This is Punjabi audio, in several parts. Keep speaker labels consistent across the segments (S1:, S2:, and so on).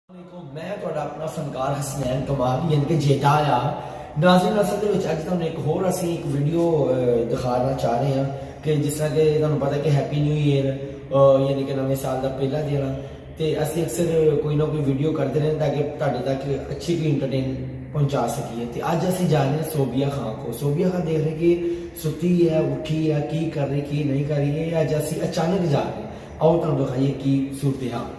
S1: मैं ਤੁਹਾਡਾ ਆਪਣਾ ਫਨਕਾਰ ਹਸਨੈਨ ਕਮਾਲ ਯਾਨੀ ਕਿ ਜੇਠਾ ਆ ਨਾਜ਼ਰੀਨ ਅਸਲ ਦੇ ਵਿੱਚ ਅੱਜ ਤੁਹਾਨੂੰ ਇੱਕ ਹੋਰ ਅਸੀਂ ਇੱਕ ਵੀਡੀਓ ਦਿਖਾਉਣਾ ਚਾਹ ਰਹੇ ਹਾਂ ਕਿ ਜਿਸ ਤਰ੍ਹਾਂ ਕਿ ਤੁਹਾਨੂੰ ਪਤਾ ਕਿ ਹੈਪੀ ਨਿਊ ਈਅਰ ਯਾਨੀ ਕਿ ਨਵੇਂ ਸਾਲ ਦਾ ਪਹਿਲਾ ਦਿਨ ਆ ਤੇ ਅਸੀਂ ਅਕਸਰ ਕੋਈ ਨਾ ਕੋਈ ਵੀਡੀਓ ਕਰਦੇ ਰਹਿੰਦੇ ਤਾਂ ਕਿ ਤੁਹਾਡੇ ਤੱਕ ਅੱਛੀ ਕੋਈ ਐਂਟਰਟੇਨ ਪਹੁੰਚਾ ਸਕੀਏ ਤੇ ਅੱਜ ਅਸੀਂ ਜਾ ਰਹੇ ਹਾਂ ਸੋਬੀਆ ਖਾਨ ਕੋ ਸੋਬੀਆ ਖਾਨ ਦੇਖ ਰਹੇ ਕਿ ਸੁੱਤੀ ਹੈ ਉੱਠੀ ਹੈ ਕੀ ਕਰ ਰਹੀ ਕੀ ਨਹੀਂ ਕਰ ਰਹੀ ਹੈ ਅੱਜ ਅਸੀਂ ਅਚਾਨਕ ਜਾ ਰਹੇ ਹਾਂ ਆਓ ਤੁਹਾਨੂੰ ਦਿਖਾਈਏ ਕੀ ਸੂਰਤ ਹਾਲ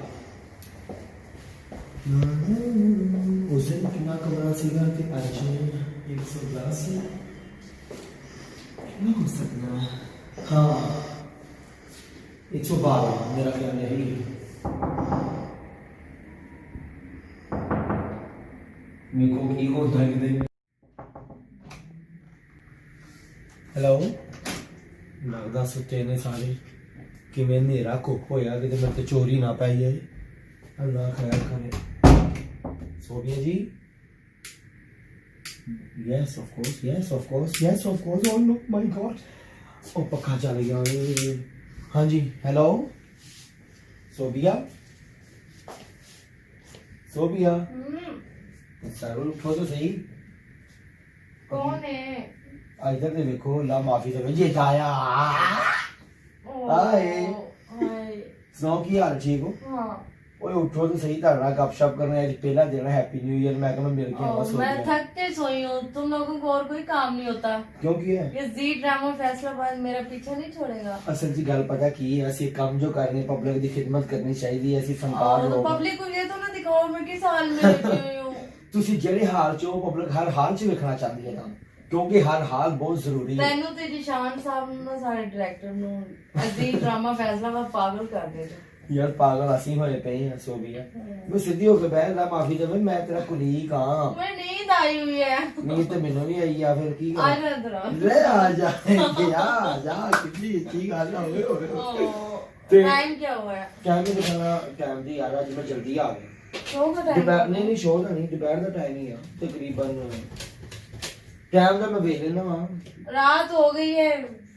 S1: उस दिन कितना कमरा सीगा कि आज 110 कितना हो सकता है हाँ 112 मेरा ख्याल है मेरे को की होता है हेलो लगता सुते ने सारे कि मैं नेरा को होया कि मैं तो चोरी ना पाई है अल्लाह खैर करे Sophia ji? Yes, of course. Yes, of course. Yes, of course. Oh no, my God. Oh, पक्का चल गया. हाँ जी. Hello. Sophia. Sophia. सर उठो तो सही.
S2: कौन है?
S1: इधर से देखो ला माफी दे ये आया. हाय. सुनाओ की हाल ठीक हो?
S2: हाँ.
S1: ओए उठो तो सही तारा गपशप करने आज पहला दिन हैप्पी न्यू ईयर मैं कहना मिल के आवा सो
S2: मैं थक के सोई हूँ तुम लोगों को और कोई काम नहीं होता
S1: क्यों की है
S2: ये जी ड्रामा फैसलाबाद मेरा पीछा नहीं छोड़ेगा
S1: असल जी गल पता की है ਅਸੀਂ ਕੰਮ ਜੋ ਕਰਨੇ ਪਬਲਿਕ ਦੀ ਖਿਦਮਤ ਕਰਨੀ ਚਾਹੀਦੀ ਹੈ ਅਸੀਂ ਫਨਕਾਰ
S2: तो
S1: ਲੋਕ
S2: पब्लिक को ये तो ना दिखाओ मैं किस हाल में लेटी हुई हूँ
S1: ਤੁਸੀਂ ਜਿਹੜੇ ਹਾਲ ਚ ਹੋ ਪਬਲਿਕ ਹਰ ਹਾਲ ਚ ਵੇਖਣਾ ਚਾਹੁੰਦੀ ਹੈ ਤਾਂ ਕਿਉਂਕਿ ਹਰ ਹਾਲ ਬਹੁਤ ਜ਼ਰੂਰੀ ਹੈ
S2: ਤੈਨੂੰ ਤੇ ਨਿਸ਼ਾਨ ਸਾਹਿਬ ਨੂੰ ਸਾਰੇ ਡਾਇਰੈਕਟਰ ਨੂੰ ਅਜੀ ਡਰਾਮਾ ਫੈਸਲਾਬਾਦ ਪਾਗਲ ਕਰ ਦੇ
S1: ਯਾਰ ਪਾਗਲ ਅਸੀਂ ਹੋਏ ਪਏ ਹਾਂ ਸੋਬੀਆ ਮੈਂ ਸਿੱਧੀ ਹੋ ਕੇ ਬਹਿ ਲਾ ਮਾਫੀ ਦੇਵੇ ਮੈਂ ਤੇਰਾ ਕੁਲੀਕ ਹਾਂ
S2: मैं नींद आई हुई है
S1: ਨਹੀਂ ਤੇ ਮੈਨੂੰ ਵੀ ਆਈ ਆ ਫਿਰ ਕੀ
S2: आ
S1: ਕਰਾਂ
S2: जा इधर
S1: ਲੈ ਆ ਜਾ ਆ ਜਾ ਕਿੰਨੀ ਅੱਛੀ ਗੱਲ ਆ ਹੋਵੇ
S2: टाइम क्या हुआ है
S1: ਟਾਈਮ ਹੀ ਦਿਖਾਣਾ ਟਾਈਮ ਦੀ ਯਾਰ ਅੱਜ ਮੈਂ ਜਲਦੀ ਆ ਗਿਆ
S2: शो का टाइम
S1: ਦੁਪਹਿਰ ਨਹੀਂ ਸ਼ੋਅ ਦਾ ਨਹੀਂ ਦੁਪਹਿਰ ਦਾ ਟਾਈਮ ਹੀ ਆ ਤਕਰੀਬਨ ਟਾਈਮ ਦਾ ਮੈਂ ਵੇਖ ਲੈਣਾ ਵਾ
S2: रात हो गई है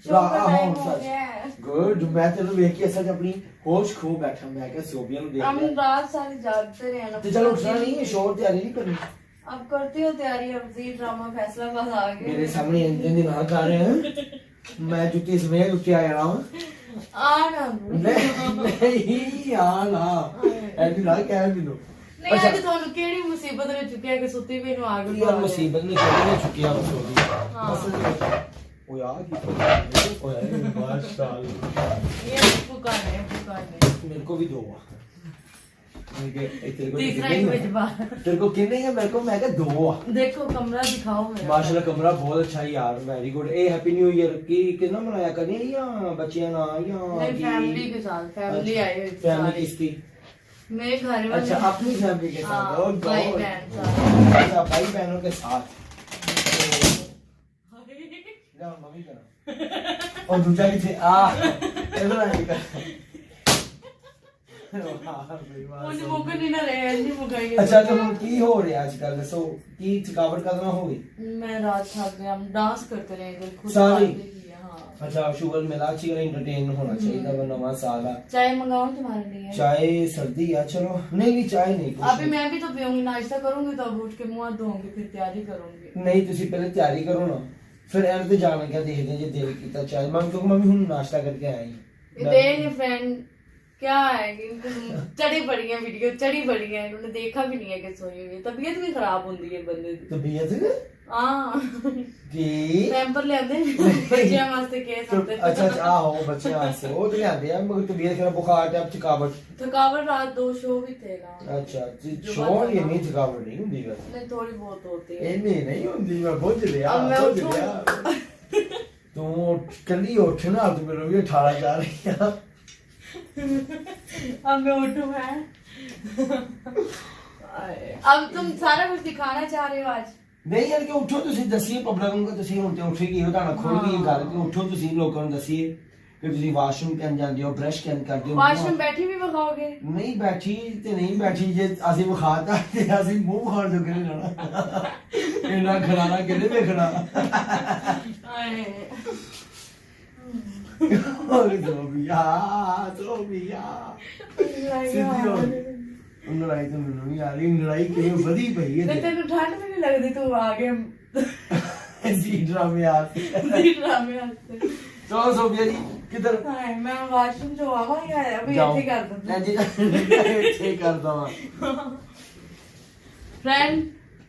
S2: शो का टाइम हो गया है
S1: ਗੁੱਡ ਮੈਂ ਤੈਨੂੰ ਵੇਖ ਕੇ ਅਸਲ ਆਪਣੀ ਹੋਸ਼ ਖੋ ਬੈਠਾ ਮੈਂ ਕਿਹਾ ਸੋਬੀਆ ਨੂੰ ਦੇਖ
S2: हम
S1: ਲਿਆ
S2: रात सारी जागते रहे ना
S1: ਤੇ ਚਲੋ ਉੱਠਣਾ ਨਹੀਂ ਸ਼ੋਅ ਤਿਆਰੀ ਨਹੀਂ ਕਰਨੀ
S2: अब करती हो तैयारी अब जी ड्रामा फैसलाबाद आ गए
S1: मेरे सामने इंजन दिन आ रहे हैं मैं जूती समेत ਉੱਤੇ ਆ ਜਾਣਾ
S2: आना
S1: ਨਹੀਂ ਆਣਾ ਐਡੀ ਨਾ ਕਹਿ ਮੈਨੂੰ
S2: नहीं आज ਤੁਹਾਨੂੰ ਕਿਹੜੀ ਮੁਸੀਬਤ ਨੇ ਚੁੱਕਿਆ ਕਿ ਸੁੱਤੀ ਵੀ ਨੂੰ ਆ ਗਈ
S1: ਯਾਰ ਮੁਸੀਬਤ ਨੇ ਕਿਹੜੀ ਚੁੱਕਿਆ ਬਸ ਉਹ ਯਾਰ ਕੀ ਹੋਇਆ ਮਾਸ਼ਾਅੱਲਾ
S2: ये पुकाने
S1: मेरे को भी दो
S2: तीसरा ही कुछ बात
S1: तेरे को कितने है मेरे को मैं कहा दो
S2: देखो कमरा दिखाओ मेरा
S1: माशाल्लाह कमरा बहुत अच्छा है यार वेरी गुड ए हैप्पी न्यू ईयर की कितना मनाया करनी है या बच्चियां ना या
S2: नहीं फैमिली के साथ फैमिली आई हुई
S1: फैमिली किसकी
S2: मेरे घर में
S1: अच्छा अपनी फैमिली के साथ
S2: हाँ,
S1: और
S2: भाई बहन साथ
S1: अच्छा भाई बहनों के साथ जाओ मम्मी करो और दूसरा भी थे ऐसा नहीं कर
S2: ਉਹਨੇ ਮੁੱਕ ਨਹੀਂ ਨਾ ਰਹੇ ਨਹੀਂ ਮੁਕਾਈ
S1: ਅੱਛਾ ਤਾਂ ਹੁਣ ਕੀ ਹੋ ਰਿਹਾ ਅੱਜ ਕੱਲ ਦੱਸੋ ਕੀ ਥਕਾਵਟ ਕਦਮ ਹੋ गई
S2: मैं रात थक गया हम डांस करते रहे इधर खुद
S1: सारी?
S2: खाते ही है, हाँ
S1: अच्छा शुगर मिला अच्छी एंटरटेन होना चाहिए था नवा साल है
S2: चाय मंगाऊं तुम्हारे लिए
S1: चाय सर्दी है चलो नहीं चाय नहीं कुछ
S2: अभी मैं भी तो पीऊंगी नाश्ता करूंगी तो उठ के मुंह धोऊंगी फिर तैयारी करूंगी
S1: नहीं तुसी पहले तैयारी करो ना फिर एंड पे जाना क्या देखते जे दिल कीता चाय मैं क्योंकि मम्मी हुन नाश्ता करके आई
S2: देख फ्रेंड क्या है कि चढ़ी पड़ी है वीडियो चढ़ी पड़ी है उन्होंने देखा भी नहीं है कि सोई हुई है तबीयत भी खराब होती है बंदे दी
S1: तबीयत
S2: हां
S1: की
S2: पैम्पर ले आंदे बच्चियां वास्ते के सकते
S1: अच्छा अच्छा हो बच्चे से वो तो लेंदे हैं मगर तबीयत खराब बुखार टैप थकावट
S2: थकावट रात 2 शो भी थे ना
S1: अच्छा शोर ये नहीं थकावट नहीं होती बस
S2: नहीं थोड़ी बहुत होती है
S1: नहीं होती मैं बुझ लिया
S2: अब मैं
S1: बुझ
S2: उठूं?
S1: लिया तू कली उठ ना तू मेरे भी 18 जा रही है
S2: अब मैं उठूं मैं अब तुम सारा कुछ दिखाना चाह रहे हो आज
S1: ਨਹੀਂ ਯਾਰ ਕਿ ਉੱਠੋ ਤੁਸੀਂ ਦੱਸੀਏ ਪਬਲਿਕ ਨੂੰ ਕਿ ਤੁਸੀਂ ਹੁਣ ਤੇ ਉੱਠੇ ਕੀ ਹੋ ਤੁਹਾਡਾ ਖੁੱਲ ਗਈ ਇਹ ਗੱਲ ਕਿ ਉੱਠੋ ਤੁਸੀਂ ਲੋਕਾਂ ਨੂੰ ਦੱਸੀਏ ਕਿ ਤੁਸੀਂ ਵਾਸ਼ਰੂਮ ਕਿੰਨ ਜਾਂਦੇ ਹੋ ਬ੍ਰਸ਼ ਕਿੰਨ ਕਰਦੇ ਹੋ
S2: वाशरूम बैठी भी बखाओगे
S1: ਨਹੀਂ ਬੈਠੀ ਤੇ ਨਹੀਂ ਬੈਠੀ ਜੇ ਅਸੀਂ ਵਿਖਾਤਾ ਤੇ ਅਸੀਂ ਮੂੰਹ ਖਾਣ ਜੋ ਕਿਹਨੇ ਜਾਣਾ ਇਹਨਾਂ ਖੜਾਣਾ ਕਿਹਨੇ ਵੇਖਣਾ और Sophia, Sophia. सीधी हो ਲੜਾਈ ਤਾਂ ਮੈਨੂੰ ਵੀ ਆ ਰਹੀ, ਲੜਾਈ ਕਿਵੇਂ ਵਧੀ ਪਈ
S2: ਤੇ
S1: ਹੈ
S2: ਤੈਨੂੰ ਠੰਡ ਵੀ ਨਹੀਂ ਲੱਗਦੀ, ਤੂੰ ਆ ਗਿਆ
S1: ਜੀ ਡਰਾਮੇ ਆ
S2: ਜੀ ਡਰਾਮੇ ਵਾਸਤੇ।
S1: ਚਲੋ ਸੋਫੀਆ ਜੀ ਕਿੱਧਰ
S2: ਹਾਏ ਮੈਂ ਵਾਸ਼ਰੂਮ ਚੋਂ ਆਵਾਂਗੀ, ਆਇਆ ਵੀ
S1: ਜਾਓ।
S2: ਇੱਥੇ ਕਰ ਦਿੰਦਾ।
S1: जी ਇੱਥੇ ਕਰਦਾ ਵਾਂ
S2: फ्रेंड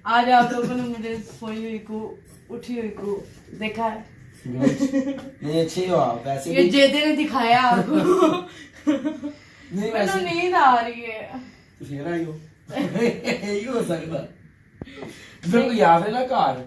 S2: आज आप लोगों ने मुझे सोई हुई को उठी हुई को देखा है,
S1: नहीं अच्छे हो आप वैसे
S2: ये
S1: भी
S2: जेदे ने दिखाया आपको।
S1: नहीं
S2: मैंने
S1: वैसे
S2: नींद आ रही है।
S1: फिर आई हो यही हो सकता फिर कोई आवे ना घर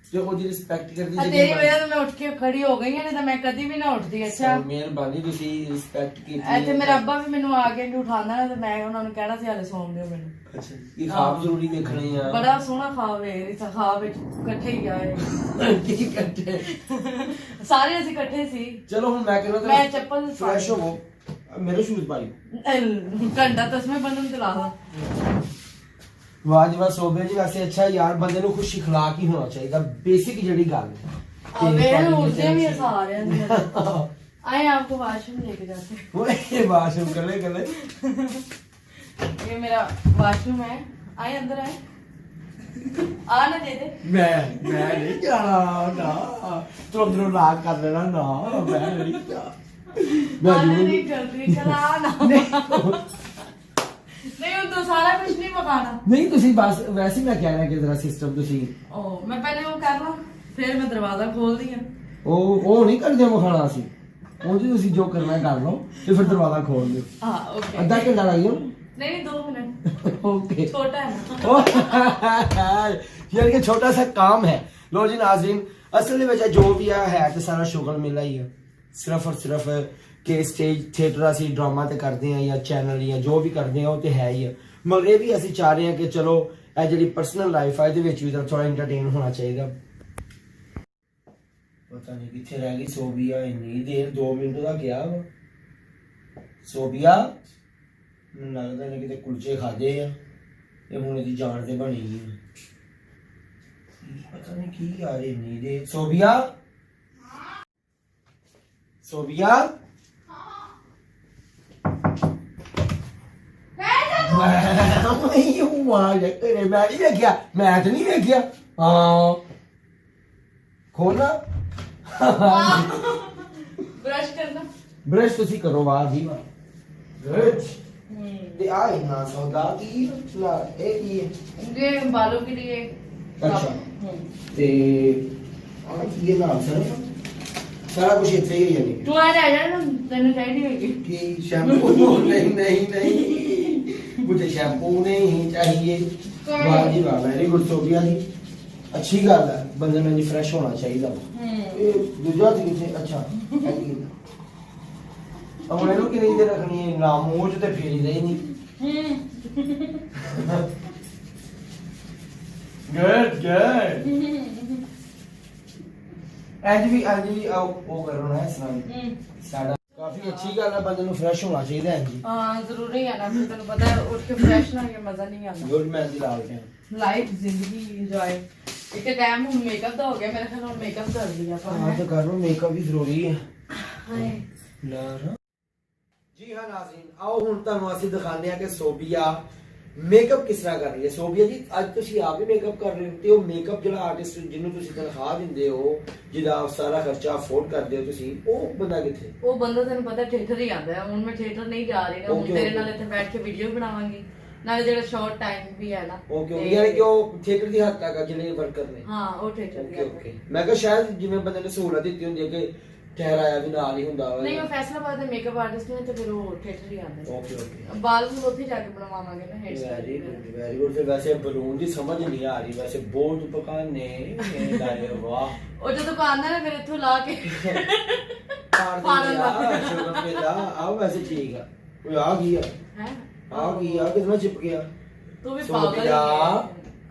S1: जो ਉਹਦੀ ਰਿਸਪੈਕਟ ਕਰਦੀ
S2: तेरी वजह से मैं उठ के खड़ी हो गई है, नहीं तो मैं कभी भी ना उठती। अच्छा
S1: ਮਿਹਰਬਾਨੀ ਤੁਸੀਂ ਰਿਸਪੈਕਟ ਕੀਤੀ
S2: ਇੱਥੇ ਮੇਰਾ ਅੱਬਾ ਵੀ ਮੈਨੂੰ ਆ ਕੇ ਉਠਾਉਂਦਾ ਨਾ, ਤੇ ਮੈਂ ਉਹਨਾਂ ਨੂੰ ਕਹਿਣਾ ਸੀ ਹਾਲੇ ਸੌਣ ਦਿਓ ਮੈਨੂੰ।
S1: ਅੱਛਾ ਇਹ ਖਾਬ ਜ਼ਰੂਰੀ ਦੇਖਣੇ ਆ
S2: ਬੜਾ ਸੋਹਣਾ ਖਾਵੇ, ਇਸ ਖਾਬ ਵਿੱਚ ਇਕੱਠੇ ਹੀ ਆਏ
S1: ਕੀ ਇਕੱਠੇ
S2: ਸਾਰੇ, ਅਸੀਂ ਇਕੱਠੇ ਸੀ।
S1: ਚਲੋ ਹੁਣ ਮੈਂ ਕਹਿੰਦਾ
S2: ਮੈਂ ਚੱਪਲ
S1: ਫਰੈਸ਼ ਹੋਵੋ, ਮੇਰੇ ਸ਼ੂਜ਼ ਪਾਈ
S2: ਘੰਟਾ ਤਸਮੇ ਬੰਨਣ ਤੇ ਲਾ ਦਾ।
S1: ਵਾਹ ਜੀ ਵਾਹ ਸੋਬੇ ਜੀ ਵੈਸੇ ਅੱਛਾ ਯਾਰ ਬੰਦੇ ਨੂੰ ਖੁਸ਼ اخلاق ਹੀ ਹੋਣਾ ਚਾਹੀਦਾ, ਬੇਸਿਕ ਜਿਹੜੀ ਗੱਲ ਹੈ
S2: अबे उसे भी हंसा रहे हैं। आए आपको वाशरूम लेके जाते हैं।
S1: ओए वाशरूम गले गले
S2: ये मेरा वाशरूम है, आए अंदर आए, आने दे दे।
S1: मैं नहीं जाना ना, तू अंदरों लाग कर लेना ना, मैं नहीं जा
S2: आने नहीं कर रही, चला ना। नहीं उन तो सारा कुछ नहीं पकाना।
S1: नहीं तुसी बस वैसे ही मैं कह रहा कि जरा सिस्टम तुसी
S2: ओ मैं पहले वो कर ला, फिर मैं दरवाजा खोल दिया।
S1: ਉਹ ਨਹੀਂ ਕਰਦੇ ਮਖਾਣਾ ਸੀ ਉਹਦੀ ਤੁਸੀਂ ਜੋ ਕਰਨਾ ਕਰ ਲਓ ਤੇ ਫਿਰ ਦਰਵਾਜ਼ਾ ਖੋਲ ਦਿਓ।
S2: हाँ ओके।
S1: ਅੱਧਾ ਘੰਟਾ ਲੱਗ ਜਾਓ।
S2: नहीं 2 मिनट।
S1: ओके
S2: छोटा है ना।
S1: यार ये छोटा सा काम है। लो जी नाज़रीन असल में जो भी है तो सारा शुगल मिला ही है, सिर्फ और सिर्फ कि स्टेज थिएटर असी ड्रामा तो करते हैं या चैनल या जो भी करते हैं वो तो है ही है, मगर ये भी असी चाह रहे हैं कि चलो ये जी पर्सनल लाइफ है ये भी थोड़ा इंटरटेन होना चाहिए। पता नहीं कितने रह गई सोबिया, इन्नी देर 2 मिनट का गया वा सोबिया, मैं लगता नहीं कितने कुलचे खाधे आ ये हुण इहदी जान ते बनी गई पता नहीं की यार इन्नी देर। सोबिया सोबिया मैं नहीं देखिया, मैं तो नहीं देखिया। हाँ खोलना
S2: ब्रश करना,
S1: ब्रश तुसी करो वाह जी वाह गुड। ते आ इन्ना सौदा की ना ए की
S2: ये बालों के लिए।
S1: अच्छा ते आ ये नाम सर सारा कुछ इतने ही है
S2: तू आ जा ना, तेन चाहिए होगी
S1: कि शैम्पू नहीं नहीं नहीं मुझे शैम्पू नहीं चाहिए। वाह जी वाह वेरी गुड सोबिया जी, अच्छी गल है बंदे में फ्रेश होना चाहिए। ये दूजा चीज है अच्छा अब मैंने कि नहीं दे रखनी है ना मूंह च ते फेरी दे नहीं। गुड गुड आज भी आओ वो करो ना इस तरह साडा काफी अच्छी गल है बंदे ਨੂੰ फ्रेश होना चाहिए है जी।
S2: हां जरूरी है ना, फिर तन्नू पता है उठ के फ्रेश ना के मजा नहीं आता।
S1: गुड मैं दी लाल पे
S2: लाइफ जिंदगी एंजॉय। एक टाइम हम मेकअप तो हो गया मेरा ख्याल, मेकअप कर लिया पर
S1: हां तो कर लो, मेकअप भी जरूरी है।
S2: हाय
S1: यार जी हाँ नाज़रीन आओ हुण ਤੁਹਾਨੂੰ ਅਸੀਂ ਦਿਖਾਉਂਦੇ ਆ ਕਿ ਸੋਬੀਆ ਮੇਕਅਪ ਕਿਸ ਤਰ੍ਹਾਂ ਕਰ ਰਹੀ ਹੈ। ਸੋਬੀਆ ਜੀ ਅੱਜ ਤੁਸੀਂ ਆਪ ਹੀ ਮੇਕਅਪ ਕਰ ਰਹੇ ਹੋ ਤੇ ਉਹ ਮੇਕਅਪ ਜਿਹੜਾ ਆਰਟਿਸਟ ਜਿਹਨੂੰ ਤੁਸੀਂ ਤਨਖਾਹ ਦਿੰਦੇ ਹੋ, ਜਿਹਦਾ ਸਾਰਾ ਖਰਚਾ ਅਫੋਰਡ ਕਰਦੇ ਹੋ ਤੁਸੀਂ, ਉਹ ਬੰਦਾ ਕਿੱਥੇ?
S2: ਉਹ ਬੰਦਾ ਤੈਨੂੰ ਪਤਾ ਥੀਏਟਰ ਹੀ ਆਂਦਾ ਹੈ। ਹੁਣ ਮੈਂ ਥੀਏਟਰ ਨਹੀਂ ਜਾ ਰਹੀ ਨਾ, ਹੁਣ ਤੇਰੇ ਨਾਲ ਇੱਥੇ ਬੈਠ ਕੇ ਵੀਡੀਓ ਬਣਾਵਾਂਗੀ, ਨਾਲੇ ਜਿਹੜਾ ਸ਼ਾਰਟ ਟਾਈਮ ਵੀ ਹੈ ਨਾ
S1: ਓਕੇ ਯਾਨੀ ਕਿ ਉਹ ਥੀਏਟਰ ਦੀ ਹੱਦ ਤੱਕ ਆ ਜਿਹੜੇ ਵਰਕਰ ਨੇ।
S2: ਹਾਂ ਉਹ ਥੀਏਟਰ ਦੀ
S1: ਓਕੇ ਓਕੇ ਮੈਂ ਕਿਹਾ ਸ਼ਾਇਦ ਜਿਵੇਂ ਬੰਦੇ ਨੇ ਸਹੂਲਤ ਦਿੱਤੀ ਹੁੰਦੀ ਹੈ ਕਿ ਠਹਿਰਾਇਆ ਵੀ ਨਾਲ ਹੀ ਹੁੰਦਾ ਵਾ।
S2: ਨਹੀਂ ਉਹ ਫੈਸਲਾਬਾਦ ਦੇ ਮੇਕਅਪ ਆਰਟਿਸਟ ਨੇ ਤੇ ਫਿਰ ਉਹ ਥੀਏਟਰ ਹੀ ਆਂਦੇ।
S1: ਓਕੇ ਓਕੇ
S2: ਬਾਲ ਨੂੰ ਉੱਥੇ ਜਾ ਕੇ ਬਣਵਾਵਾਂਗੇ ਨਾ hair
S1: very
S2: style.
S1: Good very good. ਤੇ ਵੈਸੇ ਬਲੂਨ ਦੀ ਸਮਝ ਨਹੀਂ ਆ ਰਹੀ, ਵੈਸੇ ਬਹੁਤ ਪਕਾਨੇ ਇਹ ਲਾਏ ਵਾਹ
S2: ਉਹ ਜਦੋਂ ਆਂਦਾ ਨਾ ਫਿਰ ਇੱਥੋਂ ਲਾ ਕੇ
S1: ਸ਼ੁਗਰ ਮੇਲਾ ਆ ਵੈਸੇ ਠੀਕ ਆ। ਓਏ ਆ ਕੀ ਆ
S2: ਹੈ
S1: ਆ ਕੀ ਆ ਕਿੰਨਾ ਚਿਪ ਗਿਆ
S2: ਤੂੰ ਵੀ ਪਾਗਲ
S1: ਸੋਬੀਆ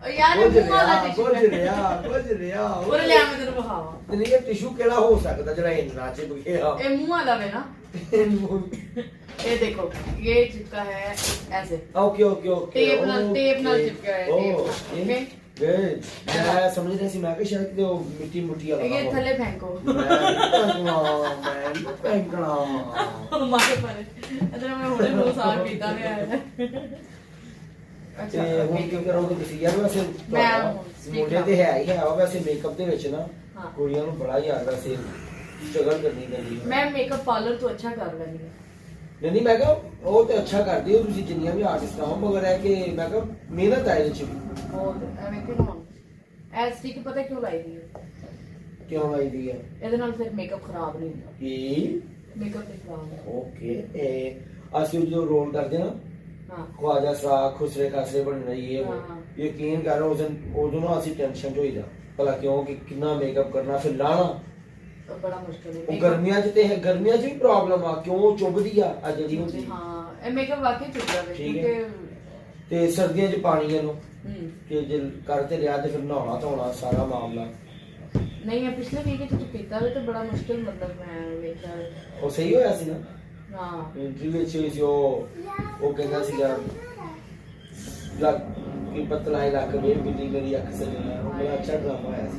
S2: ਓ ਯਾਰ ਇਹ ਮੂੰਹ ਵਾਲਾ ਟਿਸ਼ੂ
S1: ਕੁਝ ਰਿਹਾ
S2: ਉਹ ਲੈ ਮੈਂ ਤੈਨੂੰ ਬਖਾਵਾ।
S1: ਤੇ ਨਹੀਂ ਇਹ ਟਿਸ਼ੂ ਕਿਹੜਾ ਹੋ ਸਕਦਾ ਜਿਹੜਾ ਇੰਨਾ ਚਿਪ ਗਿਆ?
S2: ਇਹ ਮੂੰਹ ਵਾਲਾ ਵੇ ना, ये देखो ये चिपका है ऐसे।
S1: ओके ओके ओके
S2: टेप नाल चिपका है ओके
S1: गुड। मैं समझ रहा सी मैं कि शायद कि वो मिट्टी मुट्टी वाला
S2: ये थले फेंको
S1: मैं फेंकना
S2: मारे पर इधर मैं होने 2 साल पीता गया है। ਅੱਛਾ,
S1: ਤੇ ਹੁਣ ਕੀ ਕਰੋਗੇ ਤੁਸੀਂ ਯਾਰ? ਵੈਸੇ ਤੁਹਾਡਾ ਮੁੰਡੇ ਤੇ ਹੈ ਹੀ ਹੈ ਵਾ, ਵੈਸੇ ਮੇਕਅਪ ਦੇ ਵਿੱਚ ਨਾ
S2: ਹਾਂ।
S1: ਕੁੜੀਆਂ ਨੂੰ ਬੜਾ ਯਾਰ ਵੈਸੇ ਸਟਰਗਲ ਕਰਨੀ ਪੈਂਦੀ ਹੈ।
S2: ਮੈਂ ਮੇਕਅਪ ਪਾਰਲਰ ਤੋਂ ਅੱਛਾ ਕਰ ਲੈਂਦੀ ਹਾਂ।
S1: ਨਹੀਂ ਮੈਂ ਕਿਹਾ ਉਹ ਤੇ ਅੱਛਾ ਕਰਦੀ ਹੋ ਤੁਸੀਂ, ਜਿੰਨੀਆਂ ਵੀ ਆਰਟਿਸਟ ਹੋ, ਮਗਰ ਹੈ ਕਿ ਮੈਂ ਕਿਹਾ ਮਿਹਨਤ ਹੈ ਇਹਦੇ ਚ ਵੀ।
S2: ਬਹੁਤ ਐਵੇਂ ਕਿਉਂ ਹੁਣ ਐ ਸਟਿਕ ਪਤਾ ਕਿਉਂ ਲਾਈ ਦੀ ਹੈ?
S1: ਕਿਉਂ ਲਾਈਦੀ ਹੈ?
S2: ਇਹਦੇ ਨਾਲ ਫਿਰ ਮੇਕਅਪ ਖਰਾਬ ਨਹੀਂ ਹੁੰਦਾ।
S1: ਕੀ?
S2: ਮੇਕਅਪ ਨਹੀਂ ਖਰਾਬ ਹੁੰਦਾ।
S1: ਓਕੇ, ਅਸੀਂ ਜੋ ਰੋਲ ਕਰਦੇ ਨਾ
S2: ਹਾਂ
S1: ਖਵਾਜਾ ਸਾਹ ਖੁਸਰੇ ਖਾਸਰੇ ਬਣ ਰਹੀ ਹੈ
S2: ਹਾਂ।
S1: ਯਕੀਨ ਕਰੋ ਉਦੋਂ ਨਾ ਅਸੀਂ ਟੈਨਸ਼ਨ ਚ ਹੋਈਦਾ ਭਲਾ ਕਿਉਂ ਕਿ ਕਿੰਨਾ ਮੇਕਅਪ ਕਰਨਾ ਫਿਰ ਲਾਣਾ।
S2: ਤਾਂ ਬੜਾ ਮੁਸ਼ਕਿਲ ਹੈ
S1: ਉਹ ਗਰਮੀਆਂ ਚ ਤੇ ਹੈ, ਗਰਮੀਆਂ ਚ ਵੀ ਪ੍ਰੋਬਲਮ ਆ ਕਿਉਂ ਚੁੱਭਦੀ ਆ ਜਿਹੜੀ ਹੁੰਦੀ।
S2: ਹਾਂ ਇਹ ਮੇਕਅਪ ਵਾਕਈ ਚੁੱਕਦਾ ਵੇ
S1: ਠੀਕ ਹੈ।
S2: ਕਿਉਂਕਿ
S1: ਤੇ ਸਰਦੀਆਂ ਚ ਪਾਣੀ ਇਹਨੂੰ
S2: ਹੂੰ
S1: ਕਿ ਜੇ ਕਰ ਤੇ ਲਿਆ ਤੇ ਫਿਰ ਨਹਾਉਣਾ ਧੋਣਾ ਸਾਰਾ ਮਾਮਲਾ।
S2: ਨਹੀਂ ਮੈਂ ਪਿਛਲੇ ਵੀਕ ਚ ਤੂੰ ਕੀਤਾ ਵੇ ਤੇ ਬੜਾ ਮੁਸ਼ਕਿਲ ਮਤਲਬ ਮੈਂ ਵੇਖਿਆ ਵੇ।
S1: ਉਹ ਸਹੀ ਹੋਇਆ ਸੀ ਨਾ
S2: ਹਾਂ
S1: ਇੰਟਰਵਿਊ ਵਿੱਚ ਸੀ ਉਹ ਕਹਿੰਦਾ ਸੀਗਾ ਲੱਗ ਕਿ ਪਤਲਾ ਲੱਗ ਵੇ ਬਿੱਲੀ ਮੇਰੀ ਅੱਖ ਸਜਣਾ, ਉਹ ਬੜਾ ਅੱਛਾ ਡਰਾਮਾ ਆਇਆ ਸੀ।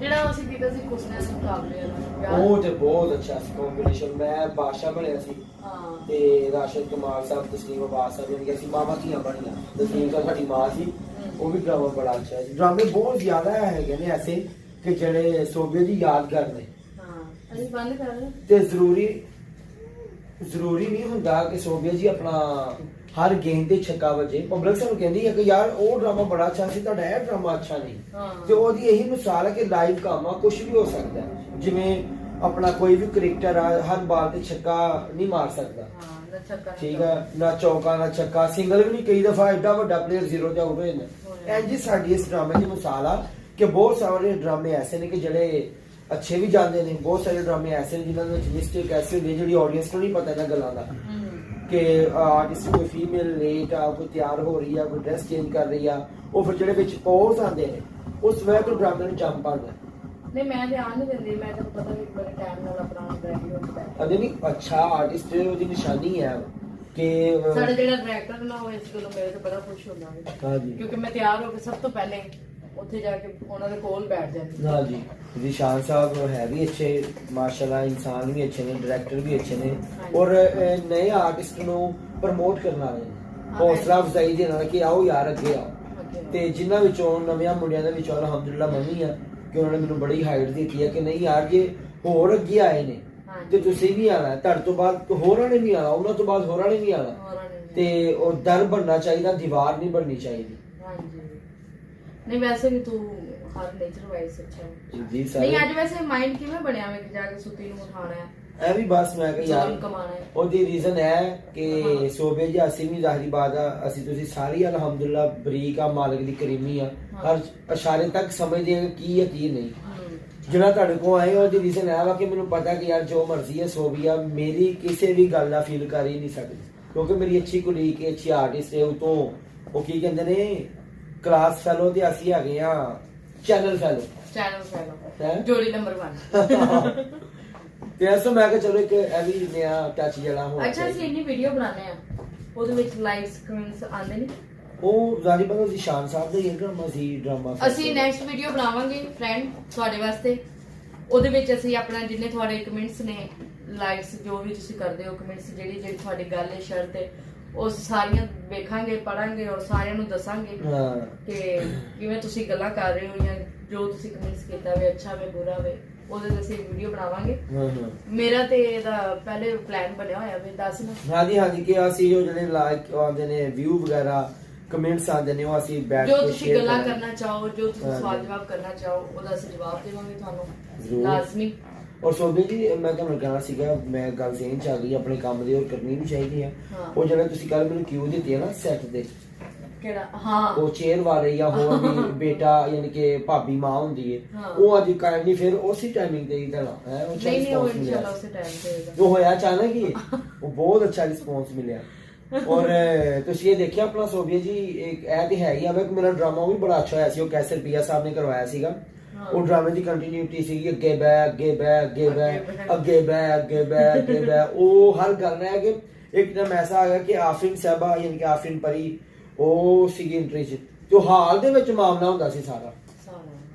S2: ਜਿਹੜਾ ਅਸੀਂ ਕੀਤਾ ਸੀ ਕੁਸਨੇ ਦੇ ਮੁਕਾਬਲੇ ਵਾਲਾ
S1: ਉਹ ਤੇ ਬਹੁਤ ਅੱਛਾ ਸੀ ਕੰਪੀਟੀਸ਼ਨ। ਮੈਂ ਬਾਦਸ਼ਾਹ ਬਣਿਆ ਸੀ
S2: ਹਾਂ
S1: ਤੇ ਰਾਸ਼ਦ ਕਮਾਲ ਸਾਹਿਬ, ਤਸਲੀਮ ਅਬਾਸ ਸਾਹਿਬ ਨੇ ਅਸੀਂ ਮਾਮਾ ਧੀਆਂ ਬਣੀਆਂ। ਤਸਲੀਮ ਤਾਂ ਸਾਡੀ ਮਾਂ ਸੀ। ਉਹ ਵੀ ਡਰਾਮਾ ਬੜਾ ਅੱਛਾ ਸੀ। ਡਰਾਮੇ ਬਹੁਤ ਜ਼ਿਆਦਾ ਹੈਗੇ ਨੇ ਐਸੇ ਕਿ ਜਿਹੜੇ ਸੋਭੇ ਦੀ ਯਾਦਗਾਰ ਨੇ।
S2: ਹਾਂ ਅਸੀਂ ਬੰਦ ਕਰ ਲਓ।
S1: ਤੇ ਜ਼ਰੂਰੀ ਨਹੀਂ ਹੁੰਦਾ ਕਿ ਸੋਭੇ ਜੀ ਆਪਣਾ ਹਰ ਗੇਮ ਤੇ ਛੱਕਾ ਵਜੇ। ਪਬਲਿਕ ਸਾਨੂੰ ਕਹਿੰਦੀ ਹੈ ਕਿ ਯਾਰ ਉਹ ਡਰਾਮਾ ਬੜਾ ਅੱਛਾ ਸੀ, ਤੁਹਾਡਾ ਇਹ ਡਰਾਮਾ ਅੱਛਾ ਨਹੀਂ।
S2: ਹਾਂ
S1: ਤੇ ਉਹਦੀ ਇਹੀ ਮਿਸਾਲ ਹੈ ਕਿ ਲਾਈਵ ਕੰਮ ਆ, ਕੁਝ ਵੀ ਹੋ ਸਕਦਾ ਹੈ। ਜਿਵੇਂ ਆਪਣਾ ਕੋਈ ਵੀ ਕ੍ਰਿਕਟਰ ਆ ਹਰ ਬਾਲ ਤੇ ਛੱਕਾ ਨਹੀਂ ਮਾਰ ਸਕਦਾ।
S2: ਹਾਂ ਨਾ ਚੱਕਰ
S1: ਠੀਕ ਹੈ, ਨਾ ਚੌਕਾ ਨਾ ਛੱਕਾ, ਸਿੰਗਲ ਵੀ ਨਹੀਂ। ਕਈ ਦਫਾ ਐਡਾ ਵੱਡਾ ਪਲੇਅਰ ਜ਼ੀਰੋ ਤੇ ਆਊਟ ਹੋ ਜਾਂਦਾ। ਇੰਜ ਸਾਡੀ ਇਸ ਡਰਾਮੇ ਦੀ ਮਿਸਾਲ ਆ ਕਿ ਬਹੁਤ ਸਾਰੇ ਡਰਾਮੇ ਐਸੇ ਨੇ ਕਿ ਜਿਹੜੇ ਅੱਛੇ ਵੀ ਜਾਂਦੇ ਨੇ, ਬਹੁਤ ਸਾਰੇ ਡਰਾਮੇ ਐਸੇ ਨੇ ਜਿਨ੍ਹਾਂ ਦੇ ਵਿੱਚ ਮਿਸਟੇਕ ਐਸੀ ਹੁੰਦੀ ਹੈ ਜਿਹੜੀ ਆਡੀਅנס ਨੂੰ ਨਹੀਂ ਪਤਾ ਇਹਨਾਂ ਗੱਲਾਂ ਦਾ ਕਿ ਆਰਟਿਸਟ ਕੋਈ ਫੀਮੇਲ ਲੇਟ ਆ, ਕੋਈ ਤਿਆਰ ਹੋ ਰਹੀ ਆ, ਕੋਈ ਡਰੈਸ ਚੇਂਜ ਕਰ ਰਹੀ ਆ, ਉਹ ਫਿਰ ਜਿਹੜੇ ਵਿੱਚ ਪੌਜ਼ ਆਉਂਦੇ ਨੇ ਉਸ ਵੇਲੇ ਤੋਂ ਡਰਾਮੇ ਨੂੰ ਜੰਮ ਪਾਉਂਦਾ।
S2: ਨਹੀਂ ਮੈਂ ਧਿਆਨ ਨਹੀਂ ਦਿੰਦੀ, ਮੈਂ ਤੈਨੂੰ ਪਤਾ ਵੀ ਬੜੇ ਟਾਈਮ ਨਾਲ ਆਪਣਾ ਗ੍ਰੈਜੂਏਟ ਹੁੰਦਾ ਹੈ।
S1: ਅਦੇ ਨਹੀਂ ਅੱਛਾ ਆਰਟਿਸਟ ਉਹਦੀ ਨਿਸ਼ਾਨੀ ਹੈ ਕਿ
S2: ਸਾਡਾ ਜਿਹੜਾ ਡਾਇਰੈਕਟਰ ਨਾ ਉਹ ਇਸ ਗੱਲੋਂ ਮੇਰੇ ਤੋਂ ਬੜਾ ਖੁਸ਼ ਹੁੰਦਾ ਹੈ।
S1: ਹਾਂਜੀ
S2: ਕਿਉਂਕਿ ਮੈਂ ਤਿਆਰ ਹੋ ਕੇ ਸਭ ਤੋਂ ਪਹਿਲੇ ਉੱਥੇ ਜਾ ਕੇ ਉਹਨਾਂ ਦੇ ਕੋਲ ਬੈਠ ਜਾਂਦੀ ਹਾਂ।
S1: ਹਾਂਜੀ ਰਿਸ਼ਾਨ ਸਾਹਿਬ ਹੈ ਵੀ ਅੱਛੇ ਮਾਸ਼ਾਅੱਲਾ, ਇਨਸਾਨ ਵੀ ਅੱਛੇ ਨੇ, ਡਾਇਰੈਕਟਰ ਵੀ ਅੱਛੇ ਨੇ ਔਰ ਨਏ ਆਰਟਿਸਟ ਨੂੰ ਪ੍ਰਮੋਟ ਕਰਨ ਵਾਲੇ ਨੇ, ਹੌਸਲਾ ਅਫਜ਼ਾਈ ਦੇਣ ਵਾਲੇ ਕਿ ਆਓ ਯਾਰ ਅੱਗੇ ਆਓ। ਤੇ ਜਿਨ੍ਹਾਂ ਵਿੱਚੋਂ ਨਵਿਆਂ ਮੁੰਡਿਆਂ ਦੇ ਵਿੱਚੋਂ ਅਲਹਮਦੁਲਿਲਾ ਮੈਂ ਵੀ ਆ ਕਿ ਉਹਨਾਂ ਨੇ ਮੈਨੂੰ ਬੜੀ ਹਾਈਟ ਦਿੱਤੀ ਹੈ ਕਿ ਨਹੀਂ ਯਾਰ ਜੇ ਹੋਰ ਅੱਗੇ ਆਏ ਨੇ ਤੇ ਤੁਸੀਂ ਵੀ ਆਣਾ, ਤੁਹਾਡੇ ਤੋਂ ਬਾਅਦ ਹੋਰਾਂ ਨੇ ਵੀ ਆਣਾ, ਉਹਨਾਂ ਤੋਂ ਬਾਅਦ ਹੋਰਾਂ ਨੇ ਵੀ ਆਣਾ। ਤੇ ਉਹ ਦਰ ਬਣਨਾ ਚਾਹੀਦਾ, ਦੀਵਾਰ ਨਹੀਂ ਬਣਨੀ ਚਾਹੀਦੀ।
S2: ਹਾਂਜੀ ਨਹੀਂ ਵੈਸੇ ਵੀ ਤੂੰ ਹਰ ਨੇਚਰ ਵਾਈਜ਼ ਅੱਛਾ ਹੈ।
S1: ਜੀ ਸਰ
S2: ਨਹੀਂ ਅੱਜ ਵੈਸੇ ਮਾਈਂਡ ਕਿਵੇਂ ਬਣਿਆ ਵੇ ਕਿ ਜਾ ਕੇ ਸੁੱਤੀ ਨੂੰ ਉਠਾਣਾ ਹੈ,
S1: ਇਹ ਵੀ ਬਸ ਮੈਂ ਕਿਹਾ ਯਾਰ
S2: ਕਮਾਣਾ ਹੈ।
S1: ਉਹਦੀ ਰੀਜ਼ਨ ਹੈ ਕਿ ਸੋਬੇ ਜੀ ਅਸੀਂ ਵੀ ਜ਼ਾਹਿਰੀ ਬਾਤ ਆ, ਅਸੀਂ ਤੁਸੀਂ ਸਾਰੀ ਅਲਹਮਦੁਲਿਲਾ ਬਰੀਕ ਆ, ਮਾਲਕ ਦੀ ਕਰੀਮੀ ਆ, ਹਰ ਇਸ਼ਾਰੇ ਤੱਕ ਸਮਝਦੇ ਆ ਕੀ ਹੈ ਕੀ ਨਹੀਂ। ਜਿਹੜਾ ਤੁਹਾਡੇ ਕੋਲ ਆਏ ਉਹਦੀ ਰੀਜ਼ਨ ਹੈ ਵਾ ਕਿ ਮੈਨੂੰ ਪਤਾ ਕਿ ਯਾਰ ਜੋ ਮਰਜ਼ੀ ਹੈ ਸੋਬੀਆ ਮੇਰੀ ਕਿਸੇ ਵੀ ਗੱਲ ਦਾ ਫੀਲ ਕਰ ਹੀ ਨਹੀਂ ਸਕਦੀ ਕਿਉਂਕਿ ਮੇਰੀ ਅੱਛੀ ਕੁੜੀ ਕਿ ਅੱਛੀ ਆਰਟਿਸਟ ਹੈ। ਉਤੋਂ ਉਹ ਕੀ ਕਹਿੰਦੇ ਨੇ ਕਲਾਸ ਫੈਲੋ ਤੇ ਅਸੀਂ ਹੈਗੇ ਆ ਚੈਨਲ ਫੈਲੋ
S2: ਜੋੜੀ ਨੰਬਰ 1
S1: ਤੇ ਐਸਾ ਮੈਂ ਕਿਹਾ ਚਲੋ ਇੱਕ ਇਹ ਵੀ ਨਿਆ ਟੱਚ ਜਿਹੜਾ ਹੋਣਾ।
S2: ਅੱਛਾ ਅਸੀਂ ਇੰਨੀ ਵੀਡੀਓ ਬਣਾਉਂਦੇ ਆ ਉਹਦੇ ਵਿੱਚ ਲਾਈਕਸ ਕਮੈਂਟਸ ਆਉਂਦੇ ਨੇ।
S1: ਉਹ ਜ਼ਾਰੀ ਪਤਾ ਸੀ ਸ਼ਾਨ ਸਾਹਿਬ ਦਾ ਹੀ ਡਰਾਮਾ ਸੀ ਡਰਾਮਾ।
S2: ਅਸੀਂ ਨੈਕਸਟ ਵੀਡੀਓ ਬਣਾਵਾਂਗੇ ਫਰੈਂਡ ਤੁਹਾਡੇ ਵਾਸਤੇ, ਉਹਦੇ ਵਿੱਚ ਅਸੀਂ ਆਪਣਾ ਜਿੰਨੇ ਤੁਹਾਡੇ ਕਮੈਂਟਸ ਨੇ, ਲਾਈਕਸ ਜੋ ਵੀ ਤੁਸੀਂ ਕਰਦੇ ਹੋ, ਕਮੈਂਟਸ ਜਿਹੜੀ ਜਿਹੜੀ ਤੁਹਾਡੀ ਗੱਲ ਹੈ, ਸ਼ਰਤ ਹੈ, ਉਹ ਸਾਰੀਆਂ ਵੇਖਾਂਗੇ, ਪੜਾਂਗੇ ਔਰ ਸਾਰਿਆਂ ਨੂੰ ਦੱਸਾਂਗੇ ਕਿ ਕਿਵੇਂ ਤੁਸੀਂ ਗੱਲਾਂ ਕਰ ਰਹੇ ਹੋ ਜਾਂ ਜੋ ਤੁਸੀਂ ਕਮੈਂਟਸ ਕੀਤਾ ਵੇ ਅੱਛਾ ਵੇ ਬੁਰਾ ਵੇ, ਉਹਦੇ ਤੇ ਅਸੀਂ ਵੀਡੀਓ ਬਣਾਵਾਂਗੇ। ਮੇਰਾ ਤੇ ਇਹਦਾ ਪਹਿਲੇ ਪਲਾਨ ਬਣਿਆ ਹੋਇਆ ਵੇ, ਦੱਸ ਨਾ।
S1: ਹਾਂਜੀ ਕਿ ਅਸੀਂ ਜੋ ਜਿਹੜੇ ਲਾਈਕ ਆਉਂਦੇ ਨੇ, ਵਿਊ ਵਗੈਰਾ, ਕਮੈਂਟਸ ਆਉਂਦੇ ਨੇ, ਉਹ ਅਸੀਂ ਬੈਠ ਕੇ
S2: ਜੋ ਤੁਸੀਂ ਗੱਲਾਂ ਕਰਨਾ ਚਾਹੋ, ਜੋ ਤੁਸੀਂ ਸਵਾਲ ਜਵਾਬ ਕਰਨਾ ਚਾਹੋ, ਉਹਦਾ ਅਸੀਂ ਜਵਾਬ ਦੇਵਾਂਗੇ ਤੁਹਾਨੂੰ ਲਾਜ਼ਮੀ।
S1: ਔਰ ਸੋਬੇ ਜੀ ਮੈਂ ਤੁਹਾਨੂੰ ਕਹਿਣਾ ਸੀਗਾ, ਮੈਂ ਗੱਲ ਜ਼ੇਨ ਚੱਲ ਰਹੀ ਆਪਣੇ ਕੰਮ ਦੀ ਔਰ ਕਰਨੀ ਵੀ ਚਾਹੀਦੀ ਹੈ। ਉਹ ਜਿਹੜਾ ਤੁਸੀਂ ਕੱਲ ਮੈਨੂੰ ਕਿਉਂ ਦਿੱਤੀ ਹੈ ਨਾ ਸੈੱਟ ਦੇ,
S2: ਕਿਹੜਾ? ਹਾਂ
S1: ਉਹ ਚੇਅਰ ਵਾਲੇ ਜਾਂ ਹੋਰ ਵੀ ਬੇਟਾ ਯਾਨੀ ਕਿ ਭਾਬੀ ਮਾਂ ਹੁੰਦੀ ਹੈ, ਉਹ ਅੱਜ ਕਾਇੰਡਲੀ ਫਿਰ ਉਸੇ ਟਾਈਮਿੰਗ ਤੇ ਹੀ ਦੇਣਾ ਹੈ। ਉਹ
S2: ਨਹੀਂ ਉਹ ਇਨਸ਼ਾਅੱਲਾ ਉਸੇ ਟਾਈਮ ਤੇ
S1: ਜੋ ਹੋਇਆ ਅਚਾਨਕ ਹੀ ਉਹ ਬਹੁਤ ਅੱਛਾ ਰਿਸਪੌਂਸ ਮਿਲਿਆ। ਔਰ ਤੁਸੀਂ ਇਹ ਦੇਖਿਆ ਆਪਣਾ ਸੋਬੀਆ ਜੀ ਇੱਕ ਇਹ ਤੇ ਹੈ ਹੀ ਆ ਕਿ ਮੇਰਾ ਡਰਾਮਾ ਉਹ ਵੀ ਬੜਾ ਅੱਛਾ ਹੋਇਆ ਸੀ, ਉਹ ਕੈਸਰ ਪੀਆ ਸਾਹਿਬ ਨੇ ਕਰਵਾਇਆ ਸੀਗਾ। ਉਹ ਡਰਾਮੇ ਦੀ ਕੰਟੀਨਿਊਟੀ ਸੀਗੀ, ਅੱਗੇ ਬੈ ਅੱਗੇ ਬੈ ਅੱਗੇ ਬੈ ਅੱਗੇ ਬੈ ਅੱਗੇ ਬੈ ਅੱਗੇ ਬੈ। ਉਹ ਹਰ ਗੱਲ ਹੈ ਕਿ ਇੱਕਦਮ ਐਸਾ ਆ ਗਿਆ ਕਿ ਆਫਰੀਨ ਸਾਹਿਬਾ ਯਾਨੀ ਕਿ ਆਫਰੀਨ ਪਰੀ ਉਹ ਸੀਗੀ ਇੰਟਰੀ ਚ, ਜੋ ਹਾਲ ਦੇ ਵਿੱਚ ਮਾਮਲਾ ਹੁੰਦਾ ਸੀ ਸਾਰਾ।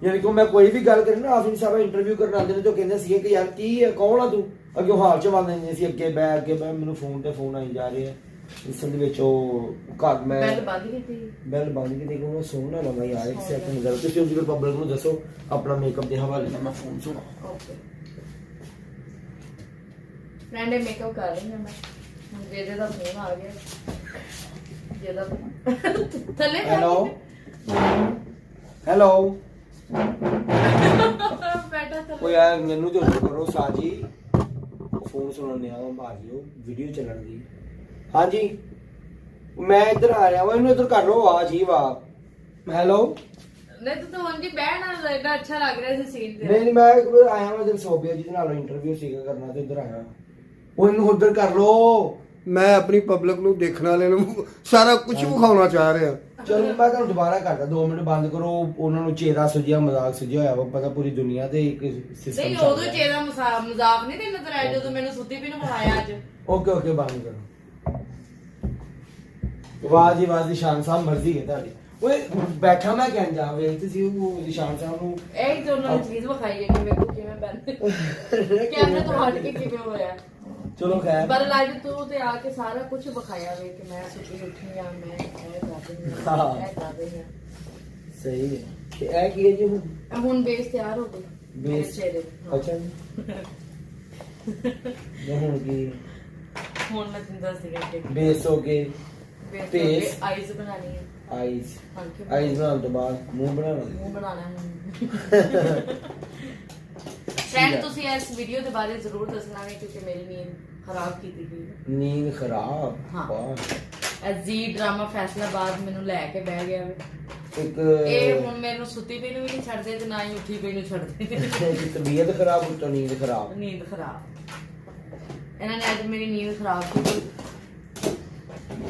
S1: ਯਾਨੀ ਕਿ ਮੈਂ ਕੋਈ ਵੀ ਗੱਲ ਕਰੀ ਨਾ ਆਫਰੀਨ ਸਾਹਿਬਾ ਇੰਟਰਵਿਊ ਕਰਨ ਆਉਂਦੇ ਨੇ ਤਾਂ ਕਹਿੰਦੇ ਸੀਗੇ ਕਿ ਯਾਰ ਕੀ ਹੈ, ਕੌਣ ਆ ਤੂੰ, ਅੱਗੇ ਹਾਲ ਚ ਬੰਦ ਨਹੀਂ ਸੀ, ਅੱਗੇ ਬੈ ਮੈਨੂੰ ਫੋਨ ਤੇ ਫੋਨ ਆਈ ਜਾ ਰਹੇ ਆ ਇਸ ਦੇ ਵਿੱਚ ਉਹ ਘਰ ਮੈਂ
S2: ਬੈਲ ਬੰਦ ਕੀਤੀ।
S1: ਬੈਲ ਬੰਦ ਕੀਤੀ ਕਿ ਉਹਨੂੰ ਸੁਣਨਾ ਨਾ ਮੈਂ ਯਾਰ ਇੱਕ ਸੈਕਿੰਡ ਗੱਲ ਤੁਸੀਂ ਉਹਦੀ ਪਬਲਿਕ ਨੂੰ ਦੱਸੋ ਆਪਣਾ ਮੇਕਅਪ ਦੇ ਹਵਾਲੇ ਨਾਲ ਮੈਂ ਫੋਨ ਸੁਣਾ।
S2: ਓਕੇ ਫਰੈਂਡ ਮੇਕਅਪ ਕਰ ਰਹੀ ਹਾਂ ਮੈਂ ਹੁਣ ਜਿਹਦੇ ਦਾ ਫੋਨ ਆ ਗਿਆ ਜਿਹਦਾ ਥੱਲੇ
S1: ਹੈਲੋ ਹੈਲੋ
S2: ਬੈਠਾ ਥੱਲੇ
S1: ਉਹ ਯਾਰ ਮੈਨੂੰ ਤੇ ਕਰੋ ਸਾਜੀ ਫੋਨ ਸੁਣਨ ਆ ਭਾਜੀ ਉਹ ਵੀਡੀਓ ਚੱਲਣ ਦੀ। ਹਾਂਜੀ ਮੈਂ ਇੱਧਰ ਆ ਰਿਹਾ ਵਾ ਇਹਨੂੰ ਇੱਧਰ ਕਰ ਲਓ ਆ ਜੀ ਵਾਹ ਹੈਲੋ
S2: ਨਹੀਂ ਤੂੰ ਹੁਣ ਜੀ ਬਹਿਣਾ ਲੱਗਦਾ ਅੱਛਾ ਲੱਗ ਰਿਹਾ ਸੀ ਸੀਨ ਤੇ।
S1: ਨਹੀਂ ਮੈਂ ਆਇਆ ਮੈਂ ਜਦ ਸੋਬਿਆ ਜੀ ਦੇ ਨਾਲ ਇੰਟਰਵਿਊ ਸੀਗਾ ਕਰਨਾ ਤੇ ਇੱਧਰ ਆਇਆ ਉਹ ਇਹਨੂੰ ਉੱਧਰ ਕਰ ਲਓ।
S3: ਮੈਂ ਆਪਣੀ ਪਬਲਿਕ ਨੂੰ ਦੇਖਣ ਵਾਲੇ ਨੂੰ ਸਾਰਾ ਕੁਝ ਵਿਖਾਉਣਾ ਚਾਹ ਰਿਹਾ।
S1: ਚਲੋ ਮੈਂ ਤੁਹਾਨੂੰ ਦੁਬਾਰਾ ਕਰਦਾ 2 ਮਿੰਟ ਬੰਦ ਕਰੋ ਉਹਨਾਂ ਨੂੰ ਚਿਹਰਾ ਸੁਝਿਆ ਮਜ਼ਾਕ ਸੁਝਿਆ ਹੋਇਆ ਵਾ ਪਤਾ ਪੂਰੀ ਦੁਨੀਆ ਤੇ ਇੱਕ ਸਿਸਟਮ
S2: ਨਹੀਂ ਉਦੋਂ ਚੇਦਾ ਮਜ਼ਾਕ ਨਹੀਂ ਤੇ ਨਜ਼ਰ ਆਇਆ ਜਦੋਂ ਮੈਨੂੰ ਸੁੱਤੀ ਵੀ ਨੂੰ ਬੁਲਾਇਆ ਅੱਜ।
S1: ਓਕੇ ਓਕੇ ਬੰਦ ਕਰੋ। ਵਾਹ ਜੀ ਵਾਹ ਨਿਸ਼ਾਨ ਸਾਹਿਬ ਮਰਜ਼ੀ ਹੈ ਤੁਹਾਡੀ। ਓਏ ਬੈਠਾ ਮੈਂ ਕਹਿਣ ਜਾ ਵੇਖਦੇ ਸੀ ਉਹ ਨਿਸ਼ਾਨ ਸਾਹਿਬ ਨੂੰ
S2: ਇਹ ਜੋ ਉਹਨਾਂ ਨੇ ਚੀਜ਼ ਵਿਖਾਈ ਹੈ ਕਿ ਮੇਰੇ ਕੋ ਕਿਵੇਂ ਬੈਠ ਕੈਮਰੇ ਤੋਂ ਹਟ ਕੇ ਕਿਵੇਂ ਹੋਇਆ।
S1: ਚਲੋ ਖੈਰ
S2: ਪਰ ਲਾਈਵ ਤੂੰ ਤੇ ਆ ਕੇ ਸਾਰਾ ਕੁਝ ਵਿਖਾਇਆ ਵੇ ਕਿ ਮੈਂ ਸੁੱਤੀ ਉੱਠੀ ਆ ਮੈਂ ਇਹ ਕਰ ਰਹੀ ਹਾਂ ਇਹ ਕਰ ਰਹੀ ਹਾਂ।
S1: ਸਹੀ ਹੈ ਤੇ ਇਹ ਕੀ ਹੈ ਜੀ
S2: ਹੁਣ ਬੇਸ ਤਿਆਰ ਹੋ ਗਈ
S1: ਬੇਸ
S2: ਚਿਹਰੇ
S1: ਅੱਛਾ ਜੀ ਇਹ ਹੁਣ ਕੀ
S2: ਹੁਣ ਮੈਂ ਤੁਹਾਨੂੰ ਦੱਸ ਦਿਆਂ ਕਿ
S1: ਬੇਸ ਹੋ ਗਏ
S2: ਬੇਸ
S1: Base.
S2: ਆਈਜ਼ ਬਣਾਣੀ ਹੈ
S1: ਆਈਜ਼
S2: ਆਈਜ਼
S1: ਆਈਜ਼ ਬਣਾਉਣ ਤੋਂ ਬਾਅਦ ਮੂੰਹ ਬਣਾਉਣਾ
S2: ਮੂੰਹ ਬਣਾਣਾ ਹੈ। ਫਰੈਂਡ ਤੁਸੀਂ ਇਸ ਵੀਡੀਓ ਦੇ ਬਾਰੇ ਜ਼ਰੂਰ ਦੱਸਣਾ ਹੈ ਕਿਉਂਕਿ ਮੇਰੀ ਨੀਂਦ ਖਰਾਬ ਕੀਤੀ ਗਈ ਹੈ।
S1: ਨੀਂਦ ਖਰਾਬ
S2: ਹਾਂ।
S1: ਵਾਹ
S2: ਇਹ ਜੀ ਡਰਾਮਾ ਫੈਸਲਾਬਾਦ ਮੈਨੂੰ ਲੈ ਕੇ ਬਹਿ ਗਿਆ ਵੇ।
S1: ਇੱਕ
S2: ਇਹ ਹੁਣ ਮੈਨੂੰ ਸੁੱਤੀ ਪਈ ਨੂੰ ਵੀ ਨਹੀਂ ਛੱਡਦੇ ਤੇ ਨਾ ਹੀ ਉੱਠੀ ਪਈ ਨੂੰ ਛੱਡਦੇ।
S1: ਤਬੀਅਤ ਖਰਾਬ ਉੱਤੋਂ ਨੀਂਦ ਖਰਾਬ
S2: ਨੀਂਦ ਖਰਾਬ ਇਹਨਾਂ ਨੇ ਅੱਜ ਮੇਰੀ ਨੀਂਦ ਖਰਾਬ ਕੀਤੀ।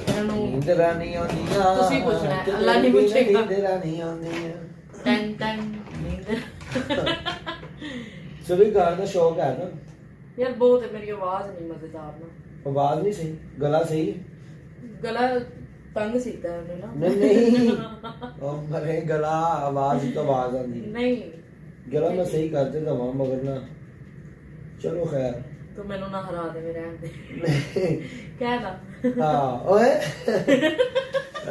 S2: ਇਹਨਾਂ ਨੂੰ
S1: ਨੀਂਦ ਰਾਣੀ ਆਉਂਦੀਆਂ
S2: ਤੁਸੀਂ ਪੁੱਛਣਾ ਹੈ, ਅੱਲਾ ਨਹੀਂ ਪੁੱਛੇਗਾ।
S1: ਨੀਂਦ ਰਾਣੀ ਆਉਂਦੀਆਂ
S2: ਟਨ ਟਨ ਨੀਂਦ
S1: ਸਭੀ ਗਾਣ ਦਾ ਸ਼ੌਕ ਹੈ ਨਾ
S2: ਯਾਰ ਬਹੁਤ ਹੈ ਮੇਰੀ ਆਵਾਜ਼ ਨਹੀਂ ਮਜ਼ੇਦਾਰ ਨਾ
S1: ਆਵਾਜ਼ ਨਹੀਂ ਸਹੀ ਗਲਾ ਸਹੀ
S2: ਗਲਾ ਤੰਗ ਸੀਤਾ ਉਹਨੇ ਨਾ
S1: ਨਹੀਂ ਉਹ ਮਰੇ ਗਲਾ ਆਵਾਜ਼ ਤੋਂ ਆਵਾਜ਼ ਆਉਂਦੀ
S2: ਨਹੀਂ
S1: ਗਲਾ ਮੈਂ ਸਹੀ ਕਰਦੇ ਦਵਾਂ ਮਗਰ ਨਾ ਚਲੋ ਖੈਰ
S2: ਤੂੰ ਮੈਨੂੰ ਨਾ ਹਰਾ ਦੇ ਰਹਿਣ ਦੇ ਕਹਿ ਨਾ
S1: ਹਾਂ ਓਏ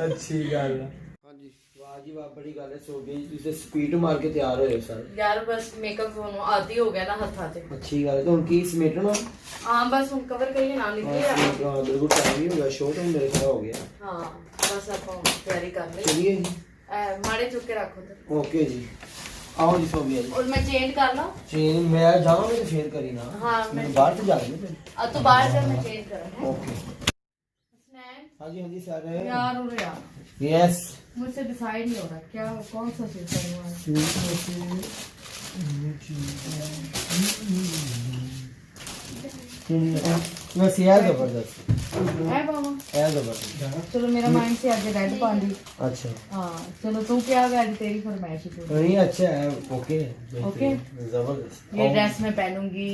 S1: ਅੱਛੀ ਗੱਲ ਆ
S3: ਹਾਂਜੀ
S1: ਵਾਹ ਜੀ ਵਾਹ ਬੜੀ ਗੱਲ ਹੈ ਸੋ ਗਈ ਤੁਸੀਂ ਸਪੀਡ ਮਾਰ ਕੇ ਤਿਆਰ ਹੋਏ ਹੋ ਸਰ
S2: ਯਾਰ ਬਸ ਮੇਕਅਪ ਨੂੰ ਆਦੀ ਹੋ ਗਿਆ ਨਾ ਹੱਥਾਂ 'ਚ
S1: ਅੱਛੀ ਗੱਲ ਹੈ ਤੇ ਹੁਣ ਕੀ ਸਮੇਟਣਾ
S2: ਹਾਂ ਬਸ ਹੁਣ ਕਵਰ ਕਰੀਏ ਨਾ ਨਿਕਲੇ ਆ
S1: ਬਿਲਕੁਲ ਟਾਈਮ ਹੀ ਹੋ ਗਿਆ ਸ਼ੋਟ ਹੁਣ ਮੇਰੇ ਖਿਆਲ ਹੋ ਗਿਆ
S2: ਹਾਂ ਬਸ ਆਪਾਂ ਤਿਆਰੀ ਕਰ ਲਈ
S1: ਚਲਿਏ ਜੀ
S2: ਮਾੜੇ ਚੁੱਕ ਕੇ ਰੱਖੋ ਤੇ
S1: ਓਕੇ ਜੀ ਆਓ ਜੀ ਸੋਬੀਆ ਜੀ
S2: ਔਰ ਮੈਂ ਚੇਂਜ ਕਰ ਲਾਂ
S1: ਚੇਨ ਮੈਂ ਜਾਵਾਂਗਾ ਤੇ ਫੇਰ ਕਰੀ ਨਾ
S2: ਹਾਂ, ਮੈਂ
S1: ਮੈਂ ਬਾਹਰ ਤੋਂ ਜਾਣੀ ਫਿਰ
S2: अब तो बाहर से मैं चेंज करा है
S1: ਓਕੇ
S2: स्नैक
S1: ਹਾਂਜੀ ਹਾਂਜੀ ਸਰ
S2: यार हो यार
S1: यस
S2: मुझसे डिसाइड नहीं हो रहा क्या कौन सा सूट करूँ आज
S1: बस यार जबरदस्त
S2: है बाबा
S1: है जबरदस्त
S2: चलो मेरा माइंड से आज रेड पांडी
S1: अच्छा
S2: हाँ चलो तू क्या आज तेरी फरमाइश है तू
S1: नहीं अच्छा है ओके
S2: ओके।
S1: जबरदस्त
S2: ये ड्रेस मैं पहनूंगी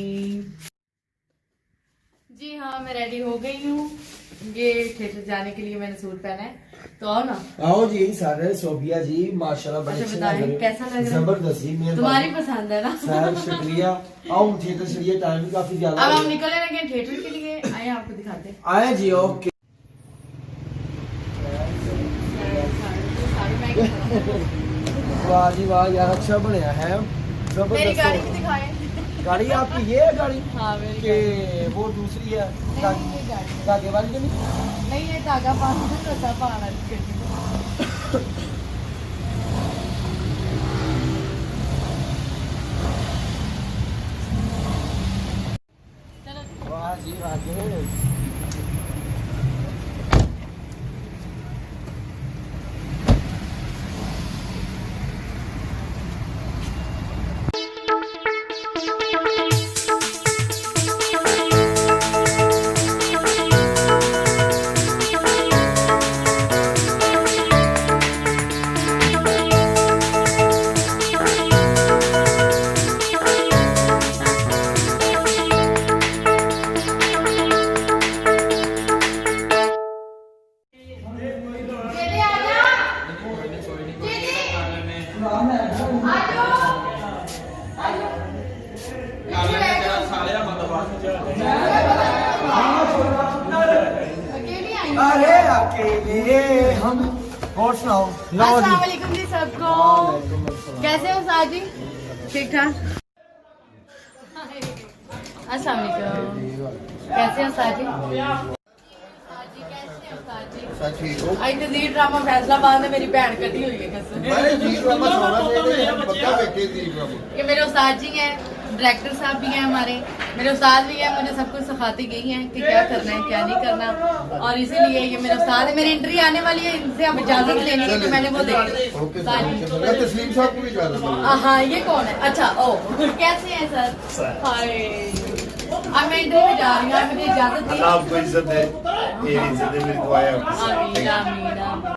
S2: जी हाँ मैं रेडी हो गई हूँ ये थिएटर जाने के लिए मैंने सूट पहना है तो आओ ना
S1: आओ जी सारे सोबिया जी माशाल्लाह बड़े
S2: अच्छा,
S1: अच्छे
S2: बताइए,
S1: लग रहे हो।
S2: कैसा लग रहा है?
S1: जबरदस्त जी मेहरबानी
S2: तुम्हारी पसंद है ना
S1: सर शुक्रिया आओ थिएटर चलिए टाइम भी काफी ज्यादा
S2: अब
S1: हो
S2: हम
S1: गया।
S2: निकलने लगे हैं थिएटर के लिए आए आपको दिखाते हैं
S1: आए जी ओके
S2: साड़ी मैं
S1: वाह जी वाह यार अच्छा बनया है
S2: मेरी गाड़ी भी दिखाए
S1: गाड़ी आपकी ये है गाड़ी
S2: हाँ मेरी
S1: कि वो दूसरी है
S2: नहीं, ये गाड़ी
S1: धागे वाली तो नहीं
S2: नहीं ये धागा पास से रहता पहाड़ा की गड्डी चलो
S1: वाह जी वाह जी अरे अकेले हम। और सुनाओ।
S2: अस्सलाम वालेकुम जी सबको। कैसे हो साज जी? ठीक ठाक। अस्सलाम वालेकुम। कैसे हो साज जी?
S3: ठीक हो
S2: आज तजीर ड्रामा फैसलाबाद में मेरी बहन कटी हुई है कसम।
S3: मैंने जी ड्रामा सुना चाहिए बच्चा बैठे जी ड्रामा
S2: ये मेरे उस्ताद जी हैं, डायरेक्टर साहब भी हैं हमारे, मेरे उस्ताद भी हैं, मुझे सब कुछ सिखाती गई हैं कि क्या करना है क्या नहीं करना। और इसीलिए ये मेरे उस्ताद है, मेरी एंट्री आने वाली है, इनसे अब इजाजत लेनी है कि मैंने वो देखी।
S3: ओके तस्लीम साहब को भी इजाजत दो।
S2: हाँ ये कौन है? अच्छा ओ कैसे हैं सर? हाय अब मैं इंटरव्यू में जा रही हूँ, मुझे इजाजत दी।
S4: आपको इज्जत है, मेरी इज्जत है, मेरे को आया।
S2: आमीन आमीन आमीन।